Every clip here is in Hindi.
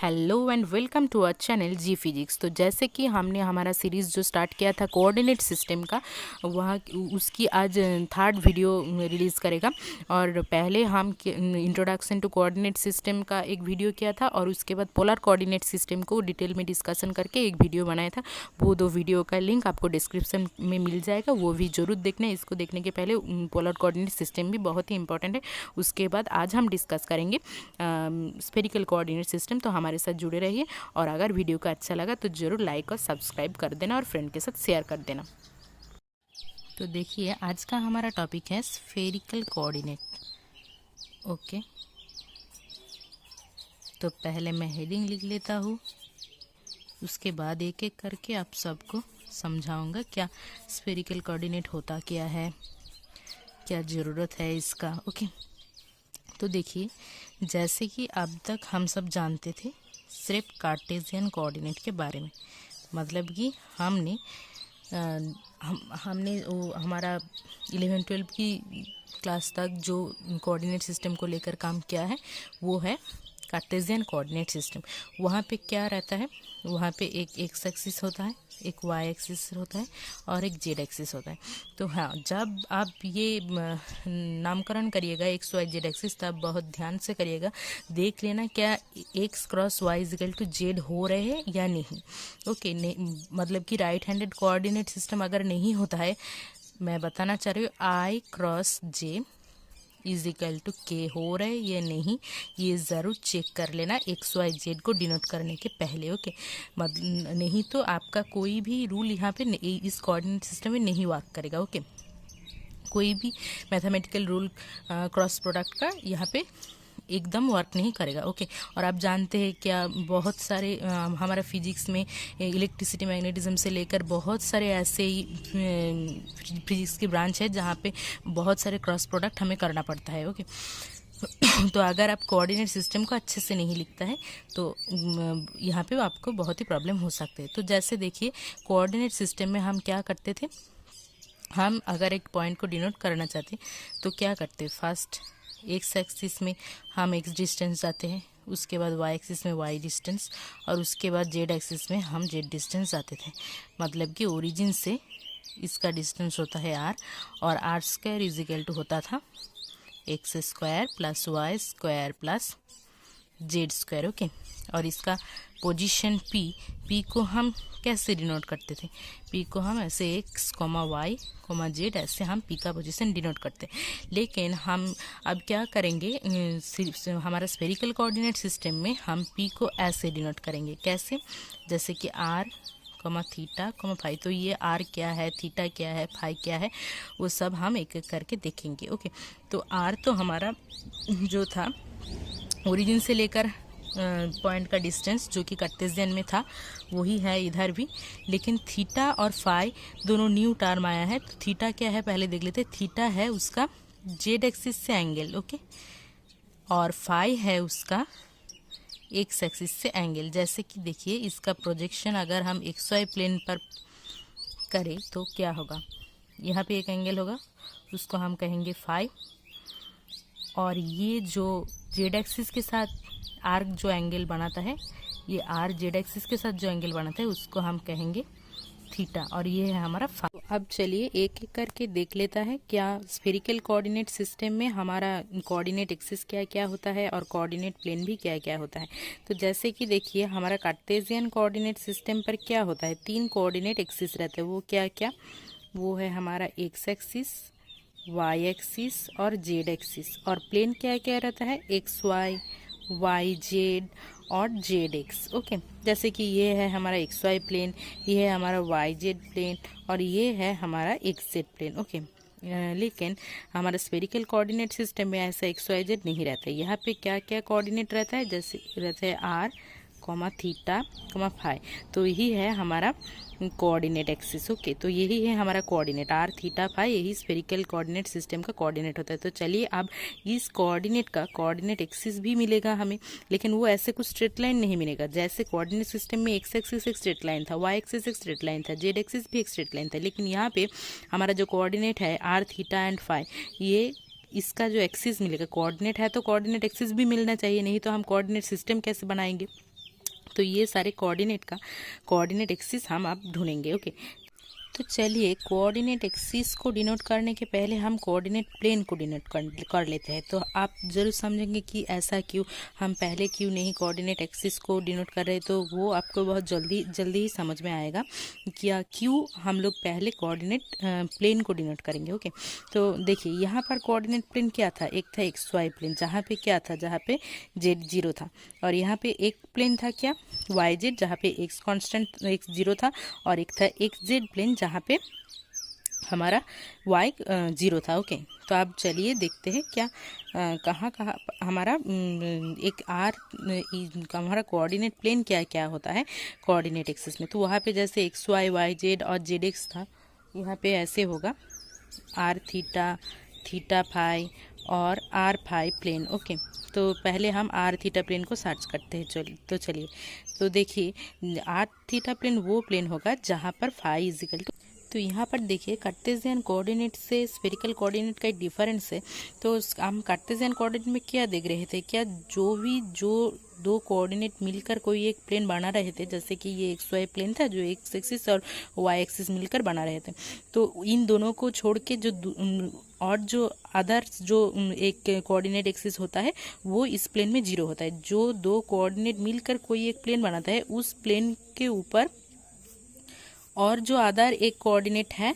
Hello and welcome to our channel G physics. तो जैसे कि हमने हमारा सीरीज़ जो स्टार्ट किया था कोऑर्डिनेट सिस्टम का, वहाँ उसकी आज थर्ड वीडियो रिलीज़ करेगा। और पहले हम इंट्रोडक्शन टू कोऑर्डिनेट सिस्टम का एक वीडियो किया था और उसके बाद पोलर कोऑर्डिनेट सिस्टम को डिटेल में डिस्कशन करके एक वीडियो बनाया था। वो दो वीडियो का लिंक आपको डिस्क्रिप्शन में मिल जाएगा, वो भी ज़रूर देखना है। इसको देखने के पहले पोलर कोऑर्डिनेट सिस्टम भी बहुत ही इंपॉर्टेंट है। उसके बाद आज हम डिस्कस करेंगे स्फेरिकल कोऑर्डिनेट सिस्टम। तो हमारे साथ जुड़े रहिए और अगर वीडियो का अच्छा लगा तो ज़रूर लाइक और सब्सक्राइब कर देना और फ्रेंड के साथ शेयर कर देना। तो देखिए आज का हमारा टॉपिक है स्फेरिकल कोऑर्डिनेट। ओके, तो पहले मैं हेडिंग लिख लेता हूँ, उसके बाद एक एक करके आप सबको समझाऊंगा क्या स्फेरिकल कोऑर्डिनेट होता क्या है, क्या ज़रूरत है इसका। ओके, तो देखिए जैसे कि अब तक हम सब जानते थे सिर्फ कार्टेशियन कोऑर्डिनेट के बारे में, मतलब कि हमने वो हमारा 11-12 की क्लास तक जो कोऑर्डिनेट सिस्टम को लेकर काम किया है वो है कार्टेशियन कोऑर्डिनेट सिस्टम। वहाँ पे क्या रहता है, वहाँ पे एक एक्स एक्सिस होता है, एक वाई एक्सिस होता है और एक जेड एक्सिस होता है। तो हाँ, जब आप ये नामकरण करिएगा एक्स वाई जेड एक्सिस तब बहुत ध्यान से करिएगा, देख लेना क्या X cross Y is equal to Z हो रहे हैं या नहीं। ओके, मतलब कि राइट हैंडेड कोऑर्डिनेट सिस्टम अगर नहीं होता है, मैं बताना चाह रही हूँ i cross j is equal to k हो रहे या नहीं, ये ज़रूर चेक कर लेना एक्स वाई जेड को डिनोट करने के पहले। ओके, मतलब नहीं तो आपका कोई भी रूल यहाँ पे इस कोऑर्डिनेट सिस्टम में नहीं वर्क करेगा। ओके, कोई भी मैथमेटिकल रूल क्रॉस प्रोडक्ट का यहाँ पे एकदम वर्क नहीं करेगा। ओके, और आप जानते हैं क्या बहुत सारे हमारा फिजिक्स में इलेक्ट्रिसिटी मैग्नेटिज्म से लेकर बहुत सारे ऐसे ही फिजिक्स की ब्रांच है जहाँ पे बहुत सारे क्रॉस प्रोडक्ट हमें करना पड़ता है। ओके, तो अगर आप कोऑर्डिनेट सिस्टम को अच्छे से नहीं लिखता है तो यहाँ पे आपको बहुत ही प्रॉब्लम हो सकते हैं। तो जैसे देखिए कोऑर्डिनेट सिस्टम में हम क्या करते थे, हम अगर एक पॉइंट को डिनोट करना चाहते तो क्या करते, फर्स्ट एक्स एक्सिस में हम एक्स डिस्टेंस जाते हैं, उसके बाद वाई एक्सिस में वाई डिस्टेंस और उसके बाद जेड एक्सिस में हम जेड डिस्टेंस जाते थे। मतलब कि ओरिजिन से इसका डिस्टेंस होता है आर और R square is equal to होता था X square plus Y square plus Z square. Okay, और इसका पोजीशन पी को हम कैसे डिनोट करते थे, पी को हम ऐसे X comma Y comma Z ऐसे हम पी का पोजीशन डिनोट करते। लेकिन हम अब क्या करेंगे, हमारा स्फेरिकल कोऑर्डिनेट सिस्टम में हम पी को ऐसे डिनोट करेंगे, कैसे, जैसे कि R comma theta comma phi. तो ये आर क्या है, थीटा क्या है, फाई क्या है, वो सब हम एक एक करके देखेंगे। ओके, तो आर तो हमारा जो था ओरिजिन से लेकर पॉइंट का डिस्टेंस जो कि कार्टेशियन में था वही है इधर भी, लेकिन थीटा और फाई दोनों न्यू टर्म आया है। तो थीटा क्या है पहले देख लेते, थीटा है उसका जेड एक्सिस से एंगल। ओके, और फाई है उसका एक्स एक्सिस से एंगल। जैसे कि देखिए इसका प्रोजेक्शन अगर हम एक्स वाई प्लेन पर करें तो क्या होगा, यहाँ पे एक एंगल होगा उसको हम कहेंगे फाई, और ये जो जेड एक्सिस के साथ आर्क जो एंगल बनाता है, ये आर जेड एक्सिस के साथ जो एंगल बनाता है उसको हम कहेंगे थीटा, और ये है हमारा फाई। अब चलिए एक एक करके देख लेता है क्या स्फेरिकल कोऑर्डिनेट सिस्टम में हमारा कोऑर्डिनेट एक्सिस क्या क्या होता है और कोऑर्डिनेट प्लेन भी क्या क्या होता है। तो जैसे कि देखिए हमारा कार्टेशियन कोऑर्डिनेट सिस्टम पर क्या होता है, 3 कोऑर्डिनेट एक्सिस रहते हैं। वो क्या क्या, वो है हमारा एक्स एक्सिस, वाई एक्सिस और जेड एक्सिस, और प्लेन क्या क्या रहता है, एक्स वाई, वाई जेड और जेड एक्स। ओके, जैसे कि ये है हमारा एक्स वाई प्लेन, ये है हमारा वाई जेड प्लेन और ये है हमारा एक्स जेड प्लेन। ओके, लेकिन हमारा स्फेरिकल कोऑर्डिनेट सिस्टम में ऐसा एक्स वाई जेड नहीं रहता है। यहाँ पे क्या क्या कोऑर्डिनेट रहता है, जैसे रहता है R comma theta comma phi, तो यही है हमारा कोऑर्डिनेट एक्सिस। ओके, तो यही है हमारा कोऑर्डिनेट आर थीटा फाई, यही स्फेरिकल कोऑर्डिनेट सिस्टम का कोऑर्डिनेट होता है। तो चलिए अब इस कोऑर्डिनेट का कोऑर्डिनेट एक्सिस भी मिलेगा हमें, लेकिन वो ऐसे कुछ स्ट्रेट लाइन नहीं मिलेगा। जैसे कोऑर्डिनेट सिस्टम में एक्स एक्सिस एक स्ट्रेट लाइन था, वाई एक्सिस एक स्ट्रेट लाइन था, जेड एक्सिस भी एक स्ट्रेट लाइन था, लेकिन यहाँ पे हमारा जो कोऑर्डिनेट है आर थीटा एंड फाई, ये इसका जो एक्सिस मिलेगा, कोऑर्डिनेट है तो कोऑर्डिनेट एक्सिस भी मिलना चाहिए, नहीं तो हम कोऑर्डिनेट सिस्टम कैसे बनाएंगे। तो ये सारे कोऑर्डिनेट एक्सिस हम आप ढूंढेंगे। ओके, तो चलिए कोऑर्डिनेट एक्सिस को डिनोट करने के पहले हम कोऑर्डिनेट प्लेन को डिनोट कर लेते हैं। तो आप ज़रूर समझेंगे कि ऐसा क्यों, हम पहले क्यों नहीं कोऑर्डिनेट एक्सिस को डिनोट कर रहे, तो वो आपको बहुत जल्दी ही समझ में आएगा कि क्यों हम लोग पहले कोऑर्डिनेट प्लेन को डिनोट करेंगे। ओके, तो देखिए यहाँ पर कोऑर्डिनेट प्लेन क्या था, एक था एक्स वाई प्लेन, जहाँ पे क्या था, जहाँ पे जेड 0 था, और यहाँ पे एक प्लेन था क्या, वाई जेड, जहाँ पे एक्स कांस्टेंट एक्स 0 था, और एक था एक्स जेड प्लेन जहाँ पे हमारा y 0 था। ओके, तो अब चलिए देखते हैं क्या कहाँ हमारा एक हमारा कोऑर्डिनेट प्लेन क्या क्या होता है कोऑर्डिनेट एक्सिस में। तो वहाँ पे जैसे एक्स वाई वाई जेड और जेड एक्स था, यहाँ पे ऐसे होगा आर थीटा, थीटा फाई और आर फाई प्लेन। ओके, तो पहले हम आर थीटा प्लेन को सर्च करते हैं। चलिए तो देखिए आर थीटा प्लेन वो प्लेन होगा जहाँ पर फाई इजिकल टू, तो यहाँ पर देखिए कार्टेशियन कोऑर्डिनेट से स्फेरिकल कोऑर्डिनेट का एक डिफरेंस है। तो हम कार्टेशियन कोऑर्डिनेट में क्या देख रहे थे, क्या जो दो कोऑर्डिनेट मिलकर कोई एक प्लेन बना रहे थे, जैसे कि ये एक्स वाई प्लेन था जो एक्स एक्सिस और वाई एक्सिस मिलकर बना रहे थे, तो इन दोनों को छोड़ के जो अदर्स जो एक कोऑर्डिनेट एक्सिस होता है वो इस प्लेन में 0 होता है। जो दो कोऑर्डिनेट मिलकर कोई एक प्लेन बनाता है उस प्लेन के ऊपर और जो अदर एक कोऑर्डिनेट है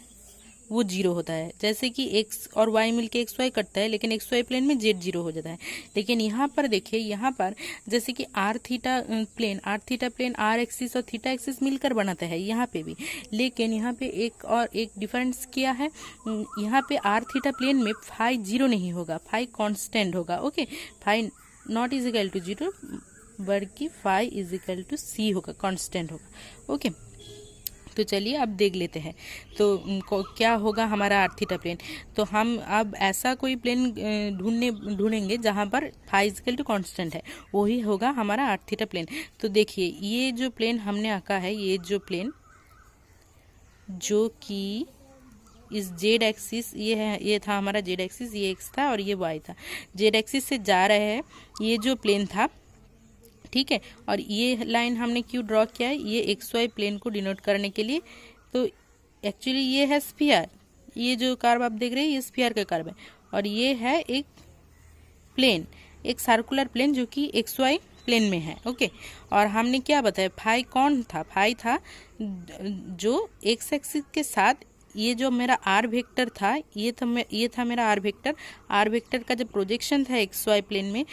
वो 0 होता है। जैसे कि एक्स और वाई मिलके एक्स वाई करता है, लेकिन एक्स वाई प्लेन में जेड 0 हो जाता है। लेकिन यहाँ पर देखिए, यहाँ पर जैसे कि R theta plane R axis और थीटा एक्सिस मिलकर बनाता है यहाँ पे भी, लेकिन यहाँ पे एक डिफरेंस क्या है, यहाँ पे आर थीटा प्लेन में फाई 0 नहीं होगा, फाई कांस्टेंट होगा। Okay, phi not is equal to 0 बल्कि फाई इजिकल टू सी होगा, कांस्टेंट होगा। ओके, तो चलिए अब देख लेते हैं तो क्या होगा हमारा आर थीटा प्लेन। तो हम अब ऐसा कोई प्लेन ढूंढेंगे जहाँ पर फाई इजिकल टू कांस्टेंट है, वही होगा हमारा आर थीटा प्लेन। तो देखिए ये जो प्लेन हमने आंका है, ये जो प्लेन जो कि इस जेड एक्सिस ये था हमारा जेड एक्सिस, ये एक्स था और ये वाई था, जेड एक्सिस से जा रहे हैं ये जो प्लेन था, ठीक है। और ये लाइन हमने क्यों ड्रॉ किया है, ये एक्स वाई प्लेन को डिनोट करने के लिए। तो एक्चुअली ये है स्फीयर, ये जो कर्व आप देख रहे हैं ये स्फीयर का कर्व है, और ये है एक प्लेन, एक सर्कुलर प्लेन जो कि एक्स वाई प्लेन में है। ओके, और हमने क्या बताया, फाई कौन था, फाई था जो एक्स एक्सिस के साथ ये जो मेरा आर वेक्टर था, ये था मेरा आर वेक्टर का जो प्रोजेक्शन था एक्स वाई प्लेन में,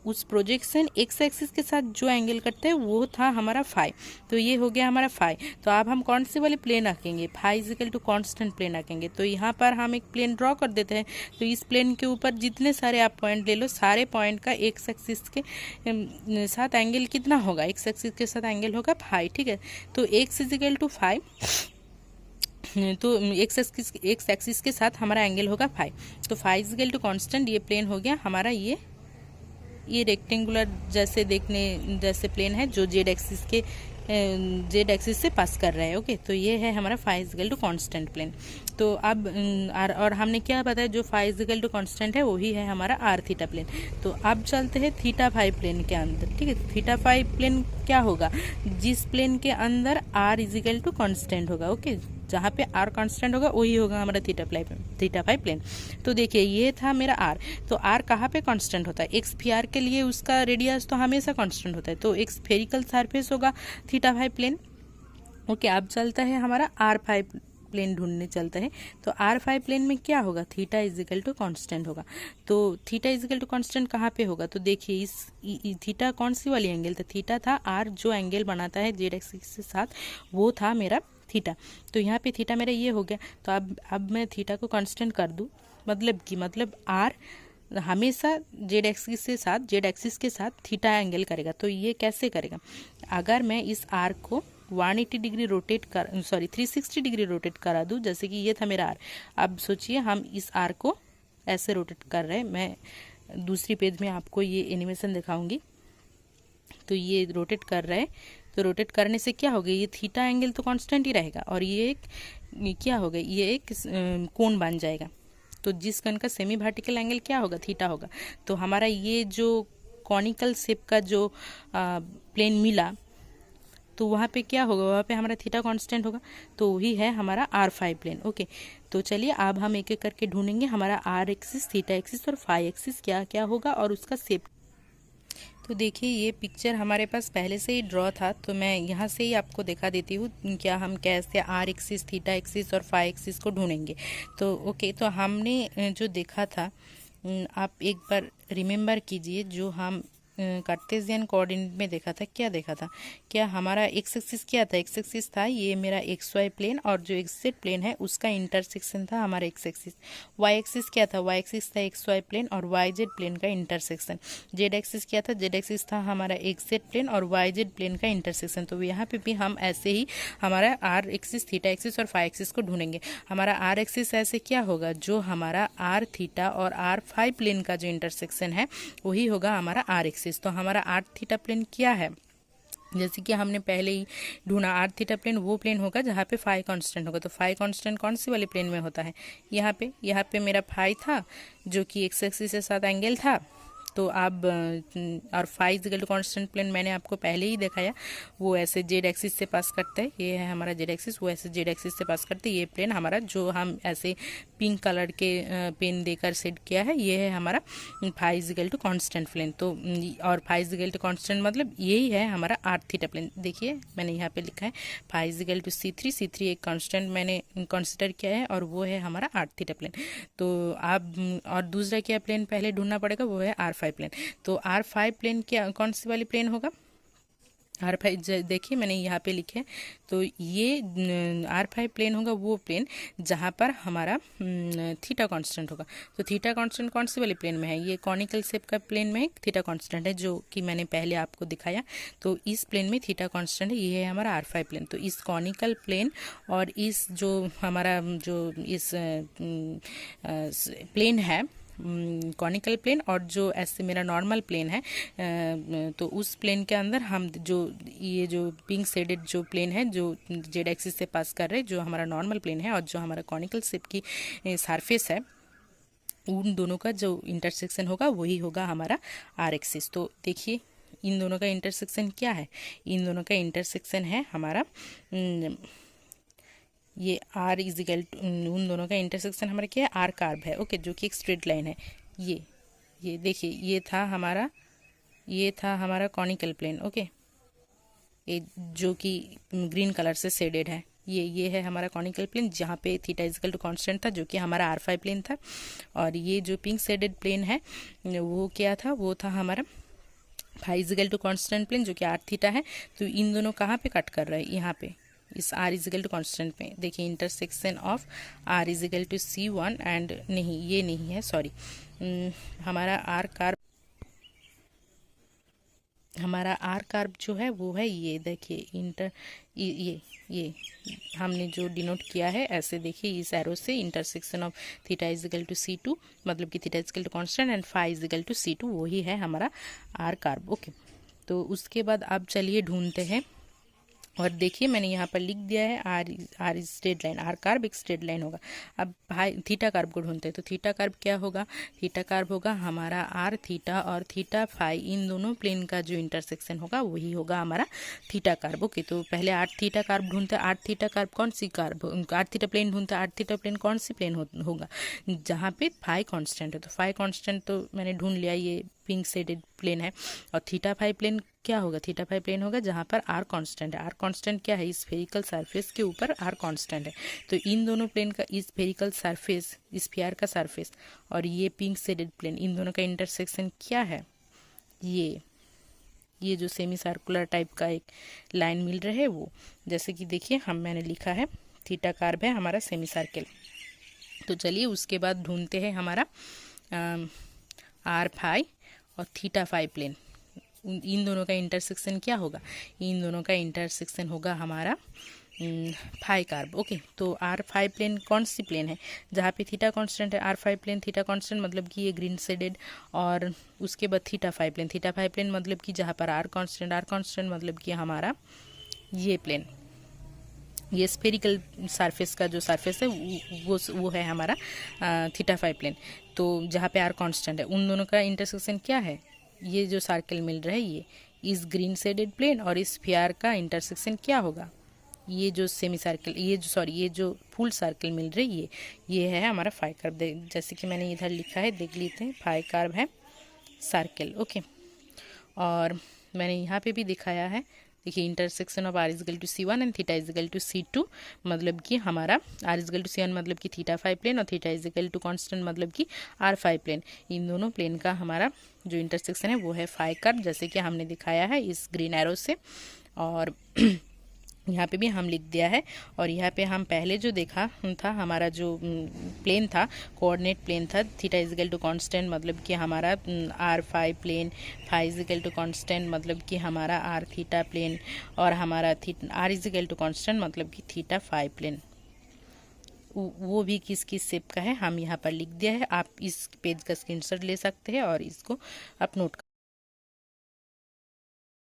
उस प्रोजेक्शन एक्स एक्सिस के साथ जो एंगल करते हैं वो था हमारा फाई। तो ये हो गया हमारा फाई। तो अब हम कौन से वाले प्लेन आंकेंगे, phi is equal to constant plane आंकेंगे। तो यहाँ पर हम एक प्लेन ड्रॉ कर देते हैं। तो इस प्लेन के ऊपर जितने सारे आप पॉइंट ले लो, सारे पॉइंट का एक्स एक्सिस के साथ एंगल कितना होगा, एक्स एक्सिस के साथ एंगल होगा फाई, ठीक है। तो एक्स इजिकल टू फाई, तो एक्स एक्सिस के साथ हमारा एंगल होगा फाई। तो फाई इजिकल टू कांस्टेंट, ये प्लेन हो गया हमारा, ये रेक्टेंगुलर जैसे प्लेन है जो जेड एक्सिस से पास कर रहा है। ओके, तो ये है हमारा phi is equal to constant plane. तो अब और हमने क्या बताया, जो फाई इजिकल टू कांस्टेंट है वही है हमारा आर थीटा प्लेन। तो अब चलते हैं थीटा फाई प्लेन के अंदर, ठीक है। थीटा फाई प्लेन क्या होगा, जिस प्लेन के अंदर आर इजिकल टू कांस्टेंट होगा। ओके, जहाँ पे आर कांस्टेंट होगा वही होगा हमारा थीटा फाई प्लेन। तो देखिए ये था मेरा आर, तो आर कहाँ पे कांस्टेंट होता है, एक स्फीयर के लिए उसका रेडियस तो हमेशा कांस्टेंट होता है, तो एक स्फेरिकल सरफेस होगा थीटा फाई प्लेन। ओके, अब चलता है हमारा आर फाई प्लेन ढूंढने चलते हैं। तो आर फाई प्लेन में क्या होगा, थीटा इजिकल टू कांस्टेंट होगा। तो थीटा इजिकल टू कांस्टेंट कहाँ पे होगा, तो देखिए इस थीटा कौन सी वाली एंगल था, थीटा था आर जो एंगल बनाता है जेड एक्सिस के साथ, वो था मेरा थीटा। तो यहाँ पे थीटा मेरा ये हो गया। तो अब मैं थीटा को कांस्टेंट कर दूँ, मतलब आर हमेशा जेड एक्सिस के साथ थीटा एंगल करेगा। तो ये कैसे करेगा, अगर मैं इस आर को 180 डिग्री 360 डिग्री रोटेट करा दूँ, जैसे कि ये था मेरा आर। अब सोचिए हम इस आर को ऐसे रोटेट कर रहे हैं, मैं दूसरी पेज में आपको ये एनिमेशन दिखाऊंगी। तो ये रोटेट कर रहा है, तो रोटेट करने से क्या हो गया, ये थीटा एंगल तो कांस्टेंट ही रहेगा, और ये क्या होगा, ये एक कोण बन जाएगा। तो जिस कण का सेमी वर्टिकल एंगल क्या होगा, थीटा होगा। तो हमारा ये जो कॉनिकल शेप का जो प्लेन मिला, तो वहाँ पे क्या होगा, वहाँ पे हमारा थीटा कांस्टेंट होगा, तो वही है हमारा R5 प्लेन। ओके, तो चलिए अब हम एक एक करके ढूंढेंगे हमारा R एक्सिस, थीटा एक्सिस और फाई एक्सिस क्या क्या होगा और उसका शेप। तो देखिए ये पिक्चर हमारे पास पहले से ही ड्रॉ था, तो मैं यहाँ से ही आपको दिखा देती हूँ क्या हम कैसे आर एक्सिस, थीटा एक्सिस और फाई एक्सिस को ढूंढेंगे। तो ओके, तो हमने जो देखा था, आप एक बार रिमेम्बर कीजिए, जो हम कार्टेशियन कोऑर्डिनेट में देखा था, क्या देखा था, क्या हमारा एक्स एक्सिस क्या था, एक्स एक्सिस था ये मेरा एक्स वाई प्लेन, और जो एक्स जेड प्लेन है उसका इंटरसेक्शन था हमारा एक्स एक्सिस। वाई एक्सिस क्या था, वाई एक्सिस था एक्स वाई प्लेन और वाई जेड प्लेन का इंटरसेक्शन। जेड एक्सिस क्या था, जेड एक्सिस था हमारा एक्स जेड प्लेन और वाई जेड प्लेन का इंटरसेक्शन। तो यहाँ पे भी हम ऐसे ही हमारा आर एक्सिस, थीटा एक्सिस और फाई एक्सिस को ढूंढेंगे। हमारा आर एक्सिस ऐसे क्या होगा, जो हमारा आर थीटा और आर फाई प्लेन का जो इंटरसेक्शन है वही होगा हमारा आर एक्सिस। तो हमारा आर थीटा प्लेन क्या है, जैसे कि हमने पहले ही ढूंढा, आर थीटा प्लेन वो प्लेन होगा जहाँ पे फाई कांस्टेंट होगा। तो फाई कांस्टेंट कौन सी वाले प्लेन में होता है, यहाँ पे मेरा फाई था जो कि एक्स एक्सिस के साथ एंगल था। तो अब और phi is equal to constant plane मैंने आपको पहले ही दिखाया, वो ऐसे जेड एक्सिस से पास करता है, ये है हमारा जेड एक्सिस, वो ऐसे जेड एक्सिस से पास करते है। ये प्लेन हमारा जो हम ऐसे पिंक कलर के पेन देकर सेट किया है, ये है हमारा phi is equal to constant plane. तो और phi is equal to constant मतलब यही है हमारा आर थीटा प्लेन। देखिए मैंने यहाँ पे लिखा है phi is equal to C3 एक कांस्टेंट मैंने कंसिडर किया है, और वो है हमारा आर थीटा प्लेन। तो आप और दूसरा क्या प्लेन पहले ढूंढना पड़ेगा, वो है R5 प्लेन। तो R5 प्लेन क्या, कौन सी वाली प्लेन होगा, R5 देखिए मैंने यहाँ पे लिखे है, तो ये R5 प्लेन होगा वो प्लेन जहाँ पर हमारा थीटा कांस्टेंट होगा। तो थीटा कांस्टेंट कौन सी वाली प्लेन में है, ये कॉनिकल शेप का प्लेन में थीटा कांस्टेंट है, जो कि मैंने पहले आपको दिखाया। तो इस प्लेन में थीटा कांस्टेंट है, ये है हमारा R5 प्लेन। तो इस कॉनिकल प्लेन और इस जो हमारा जो इस प्लेन है कॉनिकल प्लेन, और जो ऐसे मेरा नॉर्मल प्लेन है, तो उस प्लेन के अंदर हम जो ये जो पिंक शेडेड जो प्लेन है जो जेड एक्सिस से पास कर रहे हैं, जो हमारा नॉर्मल प्लेन है और जो हमारा कॉनिकल शेप की सरफेस है, उन दोनों का जो इंटरसेक्शन होगा वही होगा हमारा आर एक्सिस। तो देखिए इन दोनों का इंटरसेक्शन क्या है, इन दोनों का इंटरसेक्शन है हमारा ये आर इजिकल, उन दोनों का इंटरसेक्शन हमारा क्या है, आर कार्ब है। ओके, जो कि एक स्ट्रेट लाइन है। ये देखिए ये था हमारा कॉनिकल प्लेन। ओके, ये जो कि ग्रीन कलर से शेडेड है, ये है हमारा कॉनिकल प्लेन जहाँ पे थीटा इजिकल टू कांस्टेंट था, जो कि हमारा R5 प्लेन था। और ये जो पिंक शेडेड प्लेन है वो क्या था, वो था हमारा phi is equal to constant plane, जो कि आर थीटा है। तो इन दोनों कहाँ पे कट कर रहा है, यहाँ पे इस आर इजिकल टू कांस्टेंट पे। देखिए intersection of R is equal to C1 and नहीं, ये नहीं है, सॉरी, हमारा आर कार्ब जो है वो है ये, देखिए ये हमने जो डिनोट किया है ऐसे, देखिए इस एरो से intersection of theta is equal to C2, मतलब कि theta is equal to constant and phi is equal to C2, वही है हमारा आर कार्ब। ओके, तो उसके बाद आप चलिए ढूंढते हैं, और देखिए मैंने यहाँ पर लिख दिया है R straight line, R curve एक स्ट्रेट लाइन होगा। अब भाई थीटा कार्ब को ढूंढते हैं, तो थीटा कार्ब क्या होगा, थीटा कार्ब होगा हमारा आर थीटा और थीटा फाई, इन दोनों प्लेन का जो इंटरसेक्शन होगा वही होगा हमारा थीटा कार्ब। ओके, तो पहले आर थीटा कार्ब ढूंढते हैं। आर थीटा कार्ब कौन सी कार्ब, आर थीटा प्लेन ढूंढते हैं। आर थीटा प्लेन कौन सी प्लेन होगा, जहाँ पे फाई कॉन्स्टेंट है। तो फाई कॉन्स्टेंट तो मैंने ढूंढ लिया, ये पिंक शेडेड प्लेन है। और थीटा फाई प्लेन क्या होगा, थीटा फाई प्लेन होगा जहाँ पर आर कांस्टेंट है। आर कांस्टेंट क्या है, स्फेरिकल सरफेस के ऊपर आर कांस्टेंट है। तो इन दोनों प्लेन का स्फेरिकल सरफेस, स्फीयर का सरफेस, और ये पिंक शेडेड प्लेन, इन दोनों का इंटरसेक्शन क्या है, ये जो सेमी सर्कुलर टाइप का एक लाइन मिल रहा है वो, जैसे कि देखिए मैंने लिखा है थीटा कार्ब है हमारा सेमी सर्कल। तो चलिए उसके बाद ढूंढते हैं हमारा आर फाई और थीटा फाई प्लेन, इन दोनों का इंटरसेक्शन क्या होगा, इन दोनों का इंटरसेक्शन होगा हमारा फाई कार्ब। ओके, तो आर फाई प्लेन कौन सी प्लेन है, जहाँ पे थीटा कांस्टेंट है। R phi plane theta constant मतलब कि ये ग्रीन शेडेड, और उसके बाद थीटा फाई प्लेन मतलब कि जहाँ पर आर कांस्टेंट मतलब कि हमारा ये प्लेन, ये स्फेरिकल सरफेस का जो सरफेस है वो है हमारा थीटा फाई प्लेन। तो जहाँ पे आर कांस्टेंट है, उन दोनों का इंटरसेक्शन क्या है, ये जो सर्कल मिल रहा है इस ग्रीन शेडेड प्लेन और इस स्फीयर का इंटरसेक्शन क्या होगा, ये जो सेमी सर्कल, ये जो फुल सर्कल मिल रही है, ये है हमारा फाई कर्व। जैसे कि मैंने इधर लिखा है, देख लेते हैं, फाई कर्व है सर्कल। ओके, और मैंने यहाँ पे भी दिखाया है, देखिए intersection of R is equal to C1 and theta is equal to C2, मतलब कि हमारा आर इजगल टू C1 मतलब कि थीटा फाई प्लेन और थीटा इजगल टू कांस्टेंट मतलब कि आर फाई प्लेन। इन दोनों प्लेन का हमारा जो इंटरसेक्शन है वो है फाई कर्व, जैसे कि हमने दिखाया है इस ग्रीन एरो से। और यहाँ पे भी हम लिख दिया है। और यहाँ पे हम पहले जो देखा था, हमारा जो प्लेन था, कोऑर्डिनेट प्लेन था, थीटा इजिकल टू कांस्टेंट मतलब कि हमारा R phi plane, phi is equal to constant मतलब कि हमारा आर थीटा प्लेन, और हमारा आर इजिकल टू कांस्टेंट मतलब कि थीटा फाई प्लेन। वो भी किस शेप का है हम यहाँ पर लिख दिया है। आप इस पेज का स्क्रीनशॉट ले सकते हैं और इसको आप नोट